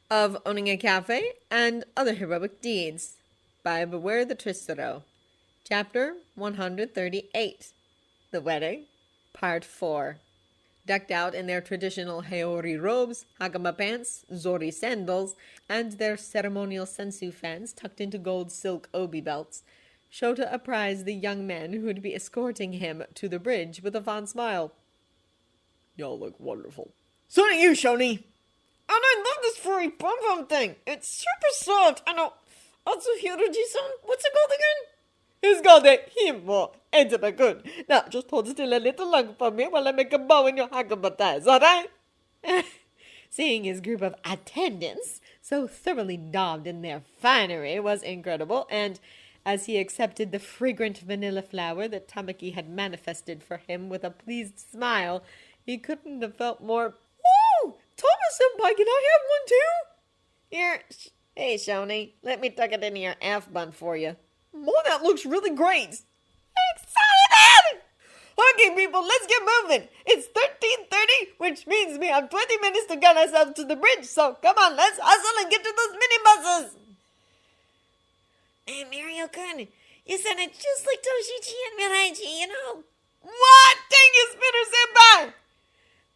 of owning a cafe and other heroic deeds by Beware the Tristero. Chapter 138. The Wedding, Part 4. Decked out in their traditional Haori robes, Hagama pants, Zori sandals, and their ceremonial sensu fans tucked into gold silk obi belts, Shouta apprised the young men who would be escorting him to the bridge with a fond smile. Y'all look wonderful. So do you, Shoni. And I love this furry pom-pom thing. It's super soft. I know. Also, Hiroji-san, what's it called again? It's called a himo. Ain't it good? Now, just hold still a little longer for me while I make a bow in your Hagama ties, alright? Seeing his group of attendants so thoroughly daubed in their finery was incredible, and as he accepted the fragrant vanilla flower that Tamaki had manifested for him with a pleased smile, he couldn't have felt more. Oh, Thomas-senpai, can I have one too? Here, hey, Shoni, let me tuck it into your F-bun for you. Oh, that looks really great. Excited! Okay, people, let's get moving. It's 13:30, which means we have 20 minutes to get ourselves to the bridge. So come on, let's hustle and get to those minibuses. Hey, Mario-kun, you sounded just like Toshichi and Miraichi, you know. What? Dang it, Spinner-senpai!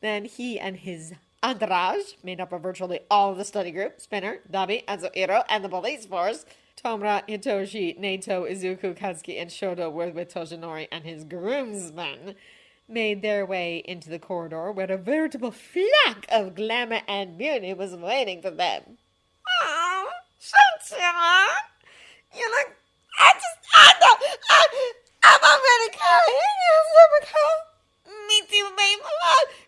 Then he and his entourage, made up of virtually all of the study group, Spinner, Dabi, Azuhiro, and the police force, Tomura, Hitoshi, Nato, Izuku, Katsuki, and Shoto were with Toshinori and his groomsmen, made their way into the corridor where a veritable flock of glamour and beauty was waiting for them. Oh, Shouta, you look... I know, I'm already crying. You're super cool. Me too, babe.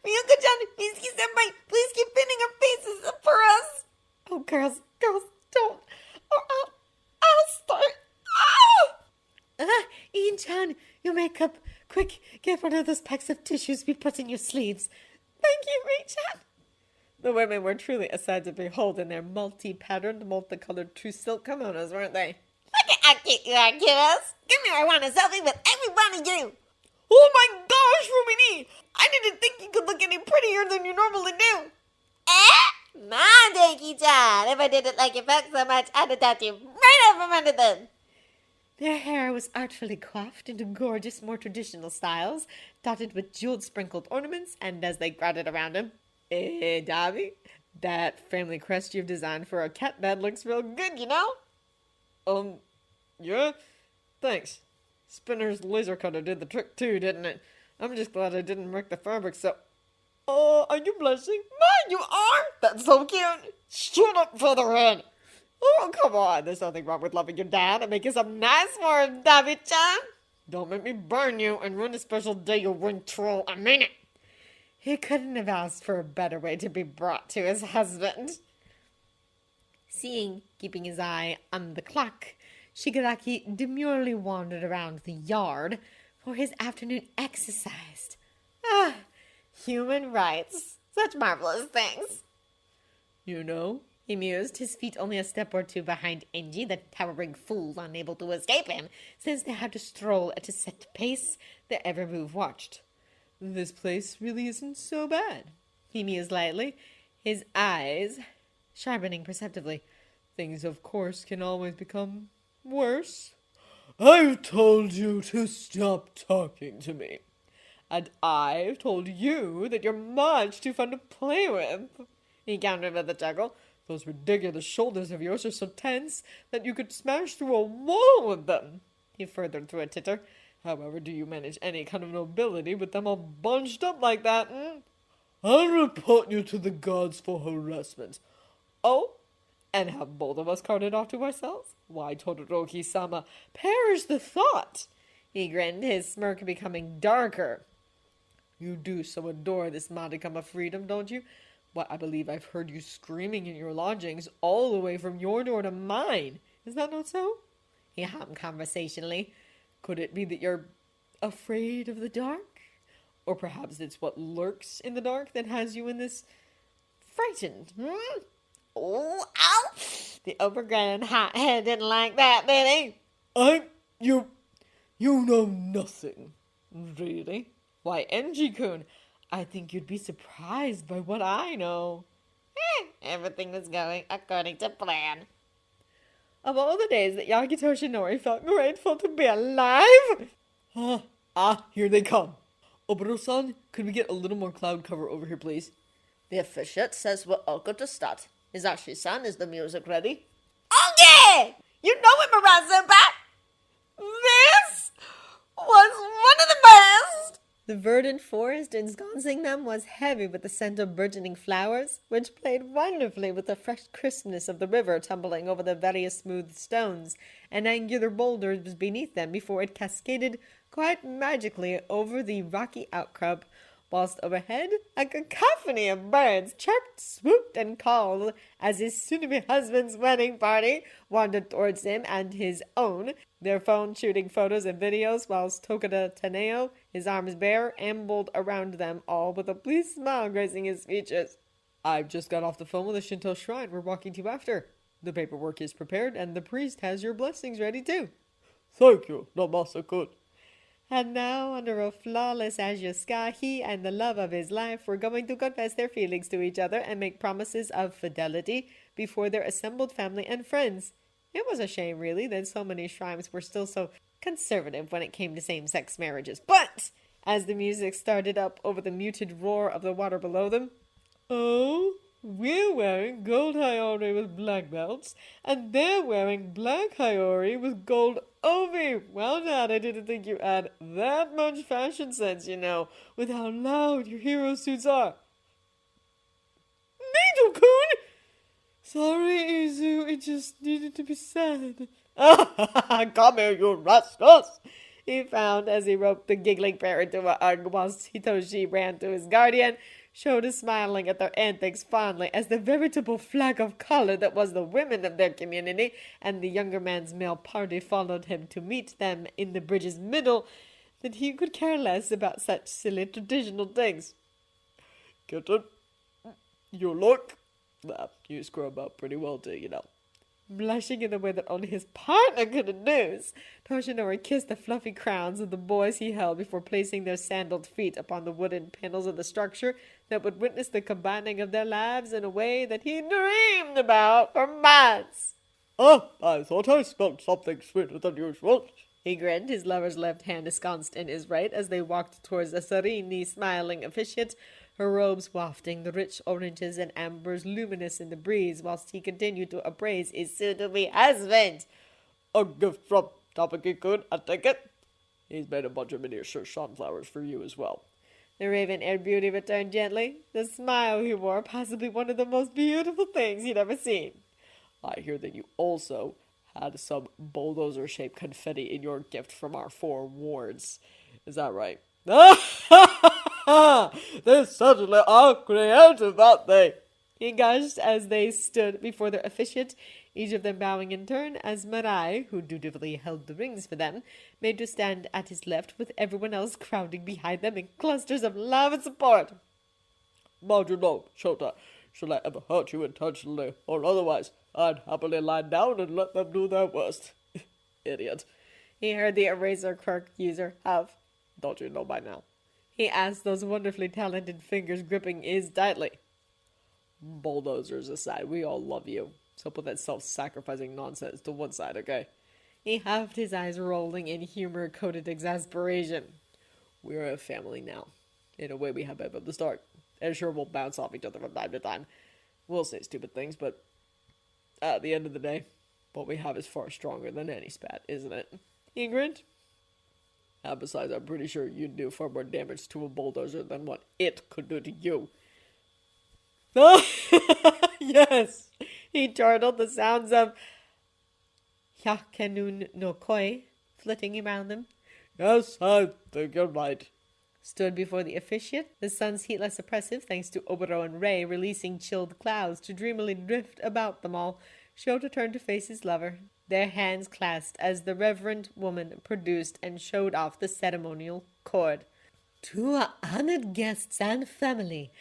Ryuko-chan, Mitsuki-senpai, please keep pinning our faces up for us. Oh, girls, don't. Or I'll start. Oh! Ian-chan, your makeup. Quick, get one of those packs of tissues we put in your sleeves. Thank you, Ray-chan. The women were truly a sight to behold in their multi-patterned, multicolored true silk kimonos, weren't they? Look at how cute you are, kiddos. Come here, I want a selfie with every one of you. Oh my gosh, Rumini! I didn't think you could look any prettier than you normally do. My Denki-chan, if I didn't like your back so much, I'd have tapped you right out from under them. Their hair was artfully coiffed into gorgeous, more traditional styles, dotted with jeweled sprinkled ornaments, and as they crowded around him, Dabi, that family crest you've designed for a cat bed looks real good, you know? Yeah? Thanks. Spinner's laser cutter did the trick too, didn't it? I'm just glad I didn't wreck the fabric so... Oh, are you blushing? Mine, you are? That's so cute. Shut up, Featherhead! Oh, come on. There's nothing wrong with loving your dad and making some nice for him, Dabi-chan. Don't make me burn you and ruin a special day, you wind troll. I mean it. He couldn't have asked for a better way to be brought to his husband. Seeing, keeping his eye on the clock, Shigaraki demurely wandered around the yard for his afternoon exercise. Ah, human rights. Such marvelous things. You know, He mused, his feet only a step or two behind Enji, the towering fool unable to escape him, since they had to stroll at a set pace their every move watched. this place really isn't so bad. He mused lightly, his eyes sharpening perceptibly. Things, of course, can always become worse. I've told you to stop talking to me. And I've told you that you're much too fun to play with. He countered with a chuckle. Those ridiculous shoulders of yours are so tense that you could smash through a wall with them. He furthered through a titter. However do you manage any kind of nobility with them all bunched up like that? I'll report you to the gods for harassment. Oh? And have both of us carted off to ourselves? Why, Todoroki-sama, perish the thought! He grinned, his smirk becoming darker. You do so adore this modicum of freedom, don't you? Why, I believe I've heard you screaming in your lodgings all the way from your door to mine. Is that not so? He hummed conversationally. Could it be that you're afraid of the dark? Or perhaps it's what lurks in the dark that has you in this frightened, Oh, ow! The overgrown hothead didn't like that, did he? You know nothing. Really? Why, Enji-kun, I think you'd be surprised by what I know. Everything was going according to plan. Of all the days that Yagi Toshinori felt grateful to be alive! Here they come. Oboro-san, could we get a little more cloud cover over here, please? The officiant says we're all good to start. Hizashi-san, is the music ready? Okay! You know it, Mirai-senpai! This was one of the best! The verdant forest ensconcing them was heavy with the scent of burgeoning flowers, which played wonderfully with the fresh crispness of the river tumbling over the very smooth stones and angular boulders beneath them before it cascaded quite magically over the rocky outcrop, whilst overhead a cacophony of birds chirped, swooped, and called as his soon-to-be husband's wedding party wandered towards him and his own, their phone shooting photos and videos, whilst Tokada Taneo, his arms bare, ambled around them all with a pleased smile gracing his features. I've just got off the phone with the Shinto shrine we're walking to after. The paperwork is prepared, and the priest has your blessings ready too. Thank you, Namasa-kun. And now, under a flawless azure sky, he and the love of his life were going to confess their feelings to each other and make promises of fidelity before their assembled family and friends. It was a shame, really, that so many shrines were still so conservative when it came to same-sex marriages. But, as the music started up over the muted roar of the water below them, Oh, we're wearing gold Haiori with black belts, and they're wearing black Haiori with gold obi. Well, Dad, I didn't think you had that much fashion sense, you know, with how loud your hero suits are. Needle-kun! Sorry, Izu, it just needed to be said. Come here, you rascals! he found as he roped the giggling pair into a hug whilst Hitoshi ran to his guardian, Shouta smiling at their antics fondly as the veritable flag of color that was the women of their community, and the younger man's male party followed him to meet them in the bridge's middle, that he could care less about such silly traditional things. Kitten, you look... you scrub up pretty well too, you know. Blushing in a way that only his partner could deduce, Toshinori kissed the fluffy crowns of the boys he held before placing their sandaled feet upon the wooden panels of the structure that would witness the combining of their lives in a way that he dreamed about for months. I thought I smelled something sweeter than usual. He grinned, his lover's left hand ensconced in his right as they walked towards the serenely smiling officiant, her robes wafting the rich oranges and ambers luminous in the breeze, whilst he continued to appraise his soon-to-be husband. A gift from Tabaki-kun, I take it. He's made a bunch of miniature sunflowers for you as well. The raven-haired beauty returned gently, the smile he wore possibly one of the most beautiful things he'd ever seen. I hear that you also had some bulldozer-shaped confetti in your gift from our 4 wards. Is that right? They certainly are creative, aren't they? He gushed as they stood before their officiant, each of them bowing in turn as Mirai, who dutifully held the rings for them, made to stand at his left with everyone else crowding behind them in clusters of love and support. Mind you know, Shouta, should I ever hurt you intentionally or otherwise, I'd happily lie down and let them do their worst. Idiot. He heard the eraser quirk user huff. Don't you know by now? He asked, those wonderfully talented fingers gripping his tightly. Bulldozers aside, we all love you. So put that self-sacrificing nonsense to one side, okay? He huffed, his eyes rolling in humor-coated exasperation. We're a family now. In a way we have been from the start. And sure, we'll bounce off each other from time to time. We'll say stupid things, but at the end of the day, what we have is far stronger than any spat, isn't it? He grinned. And besides, I'm pretty sure you'd do far more damage to a bulldozer than what it could do to you. Yes! He chortled, the sounds of Hyakenun no koi flitting around them. Yes, I think you're right. Stood before the officiant, the sun's heat less oppressive thanks to Oboro and Ray releasing chilled clouds to dreamily drift about them all. Shouta turned to face his lover, their hands clasped as the reverend woman produced and showed off the ceremonial cord. To our honored guests and family,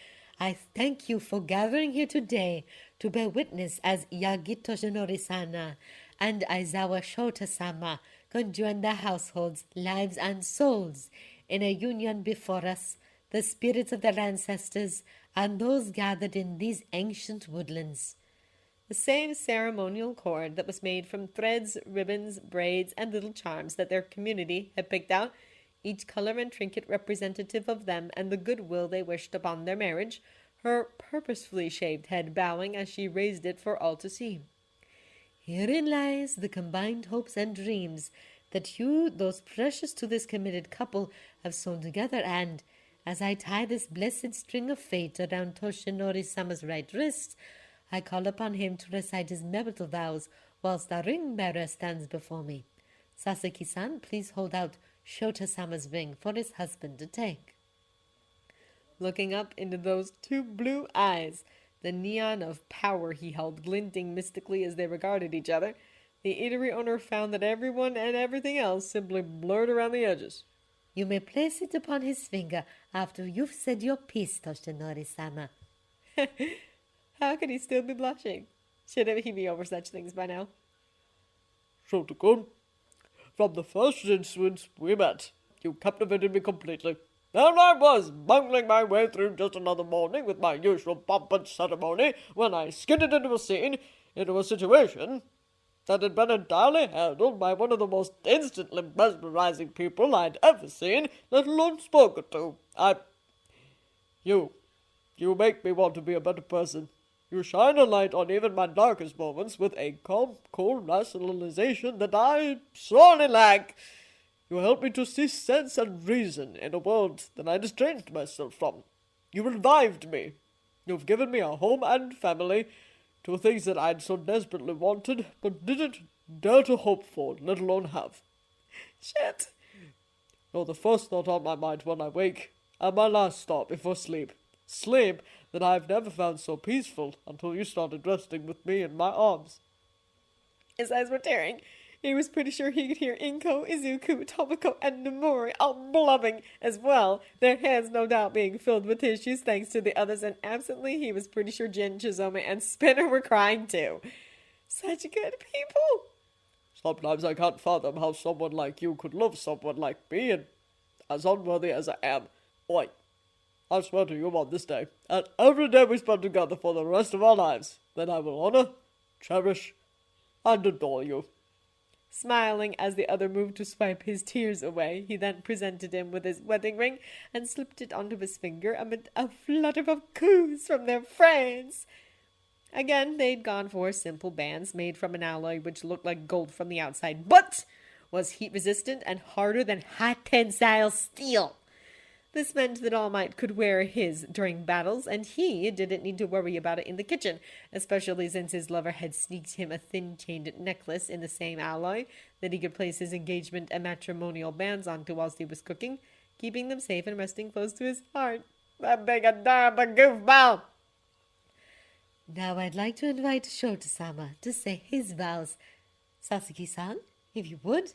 I thank you for gathering here today to bear witness as Yagi Toshinori-sama and Aizawa Shouta-sama conjoin their households, lives, and souls in a union before us, the spirits of their ancestors, and those gathered in these ancient woodlands. The same ceremonial cord that was made from threads, ribbons, braids, and little charms that their community had picked out, each color and trinket representative of them and the goodwill they wished upon their marriage, her purposefully shaved head bowing as she raised it for all to see. Herein lies the combined hopes and dreams that you, those precious to this committed couple, have sewn together, and, as I tie this blessed string of fate around Toshinori-sama's right wrist, I call upon him to recite his marital vows whilst the ring-bearer stands before me. Sasaki-san, please hold out Shouta-sama's ring for his husband to take. Looking up into those two blue eyes, the neon of power he held glinting mystically as they regarded each other, the eatery owner found that everyone and everything else simply blurred around the edges. You may place it upon his finger after you've said your piece, Toshinori-sama. How could he still be blushing? Shouldn't he be over such things by now? Shouta-kun, from the first instance we met, you captivated me completely. And I was bungling my way through just another morning with my usual pomp and ceremony when I skidded into a situation that had been entirely handled by one of the most instantly mesmerizing people I'd ever seen, let alone spoken to. You make me want to be a better person. You shine a light on even my darkest moments with a calm, cool rationalization that I sorely lack. You help me to see sense and reason in a world that I'd estranged myself from. You revived me. You've given me a home and family, two things that I'd so desperately wanted, but didn't dare to hope for, let alone have. Shit. You're the first thought on my mind when I wake, and my last thought before sleep. Sleep that I've never found so peaceful until you started resting with me in my arms. His eyes were tearing. He was pretty sure he could hear Inko, Izuku, Tomoko, and Nomori all blubbing as well, their hands no doubt being filled with tissues thanks to the others, and absently he was pretty sure Jin, Chizome, and Spinner were crying too. Such good people! Sometimes I can't fathom how someone like you could love someone like me, and as unworthy as I am. Oi, I swear to you on this day, and every day we spend together for the rest of our lives, that I will honor, cherish, and adore you. Smiling as the other moved to swipe his tears away, he then presented him with his wedding ring and slipped it onto his finger amid a flutter of coos from their friends. Again, they'd gone for simple bands made from an alloy which looked like gold from the outside, but was heat-resistant and harder than high-tensile steel. This meant that All Might could wear his during battles, and he didn't need to worry about it in the kitchen, especially since his lover had sneaked him a thin-chained necklace in the same alloy that he could place his engagement and matrimonial bands onto whilst he was cooking, keeping them safe and resting close to his heart. That big adorable goofball! Now I'd like to invite Shouta-sama to say his vows. Sasaki-san, if you would.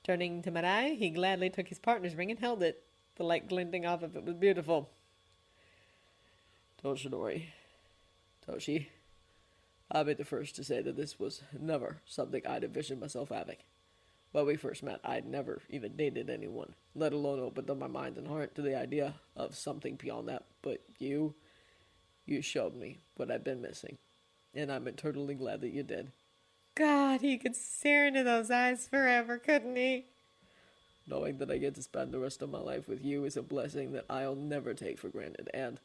Turning to Mirai, he gladly took his partner's ring and held it. The light glinting off of it was beautiful. Toshinori, Toshi, I'll be the first to say that this was never something I'd envisioned myself having. When we first met, I'd never even dated anyone, let alone opened up my mind and heart to the idea of something beyond that. But you showed me what I've been missing, and I'm eternally glad that you did. God, he could stare into those eyes forever, couldn't he? Knowing that I get to spend the rest of my life with you is a blessing that I'll never take for granted, and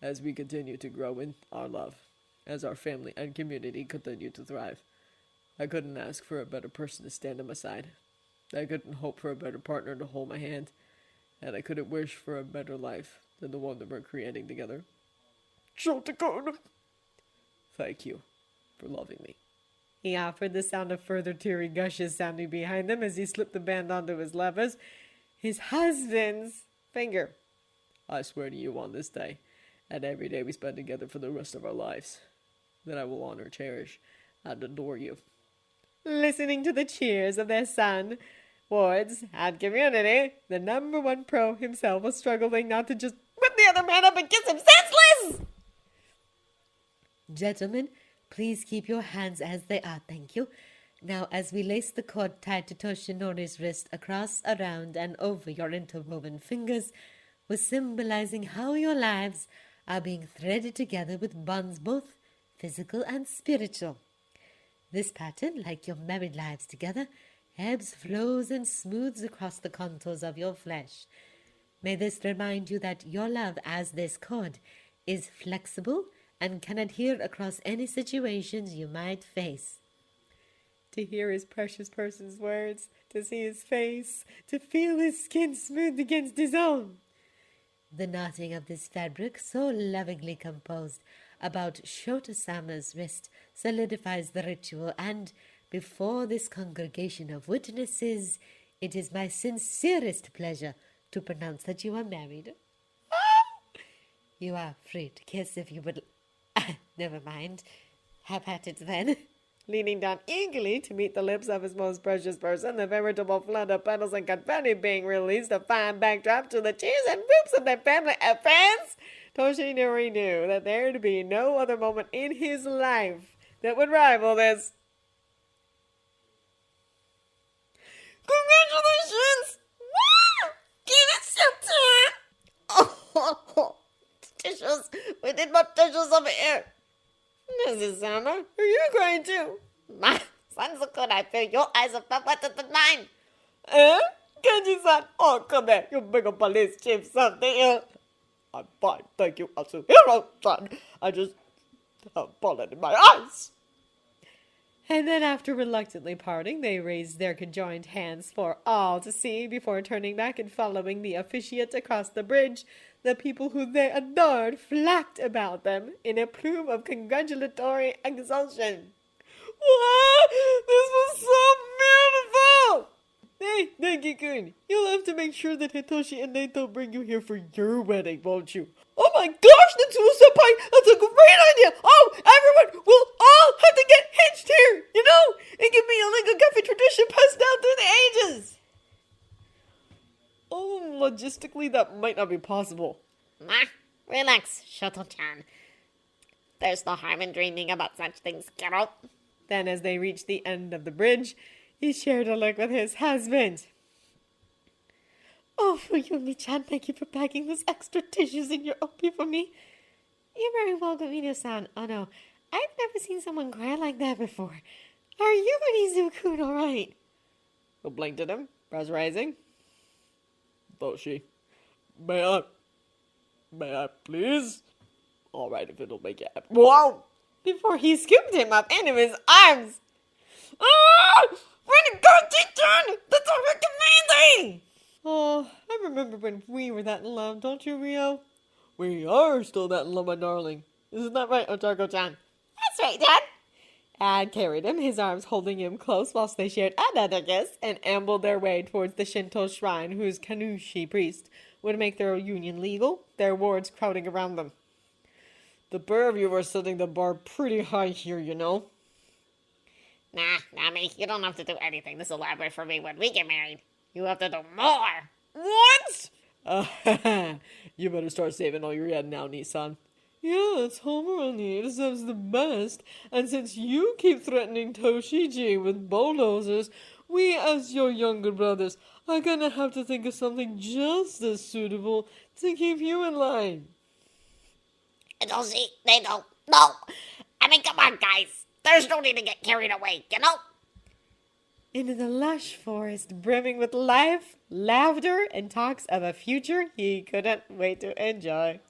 as we continue to grow in our love, as our family and community continue to thrive, I couldn't ask for a better person to stand at my side. I couldn't hope for a better partner to hold my hand, and I couldn't wish for a better life than the one that we're creating together. Shouta-kun, thank you for loving me. He offered, the sound of further teary gushes sounding behind them as he slipped the band onto his lover's, his husband's, finger. I swear to you on this day, and every day we spend together for the rest of our lives, that I will honor, cherish, and adore you. Listening to the cheers of their son, Ward's and community, the number one pro himself was struggling not to just whip the other man up and kiss him senseless! Gentlemen, please keep your hands as they are, thank you. Now, as we lace the cord tied to Toshinori's wrist across, around, and over your interwoven fingers, we're symbolizing how your lives are being threaded together with bonds both physical and spiritual. This pattern, like your married lives together, ebbs, flows, and smooths across the contours of your flesh. May this remind you that your love, as this cord, is flexible and can adhere across any situations you might face. To hear his precious person's words, to see his face, to feel his skin smoothed against his own. The knotting of this fabric, so lovingly composed about Shouta-sama's wrist, solidifies the ritual, and before this congregation of witnesses, it is my sincerest pleasure to pronounce that you are married. You are free to kiss if you would. Never mind. Have at it then. Leaning down eagerly to meet the lips of his most precious person, the veritable flood of petals and confetti being released, a fine backdrop to the cheers and whoops of their family and friends, Toshinori knew that there would be no other moment in his life that would rival this. Congratulations! Wow! Give it some time! Oh, tissues! We did more tissues over here! Mrs. Sama, are you crying too? Ma, Sansuku, I feel your eyes are wetter than mine. Kenji-san, oh, come here, you big a police chief something here. I'm fine, thank you, Atsuhiro-san. I just have pollen in my eyes. And then after reluctantly parting, they raised their conjoined hands for all to see before turning back and following the officiant across the bridge. The people who they adored flocked about them in a plume of congratulatory exultation. Wow! This was so beautiful! Hey, Denki-kun, you'll have to make sure that Hitoshi and Neito bring you here for your wedding, won't you? Oh my gosh, Natsuo-senpai, that's a great idea! Oh, everyone, we'll all have to get hitched here, you know? It can be a Lingo Cafe tradition passed down through the ages. Oh, logistically, that might not be possible. Ma, relax, Shoto-chan. There's no harm in dreaming about such things, kiddo. Then, as they reached the end of the bridge, he shared a look with his husband. Oh, Fuyumi-chan, thank you for packing those extra tissues in your opi for me. You're very welcome, Ino-san. Oh no, I've never seen someone cry like that before. Are you and Izuku all right? Bill blinked at him, brows rising. Toshi, may I please? All right, if it'll make it happen. Whoa! Before he scooped him up into his arms. Ah! Way to go, Teacher! That's amazing! Oh, I remember when we were that in love, don't you, Rio? We are still that in love, my darling. Isn't that right, Otako-chan? That's right, Dad. Ad carried him, his arms holding him close whilst they shared another kiss and ambled their way towards the Shinto shrine whose Kanushi priest would make their union legal, their wards crowding around them. The pair of you are setting the bar pretty high here, you know. Nah, Nami, you don't have to do anything this elaborate for me when we get married. You have to do more. What? You better start saving all your yen now, Nissan. Yes, Homeroni deserves the best, and since you keep threatening Toshiji with bulldozers, we as your younger brothers are gonna have to think of something just as suitable to keep you in line. Don't see, they don't. No. I mean, come on, guys. There's no need to get carried away, you know? Into the lush forest brimming with life, laughter, and talks of a future he couldn't wait to enjoy.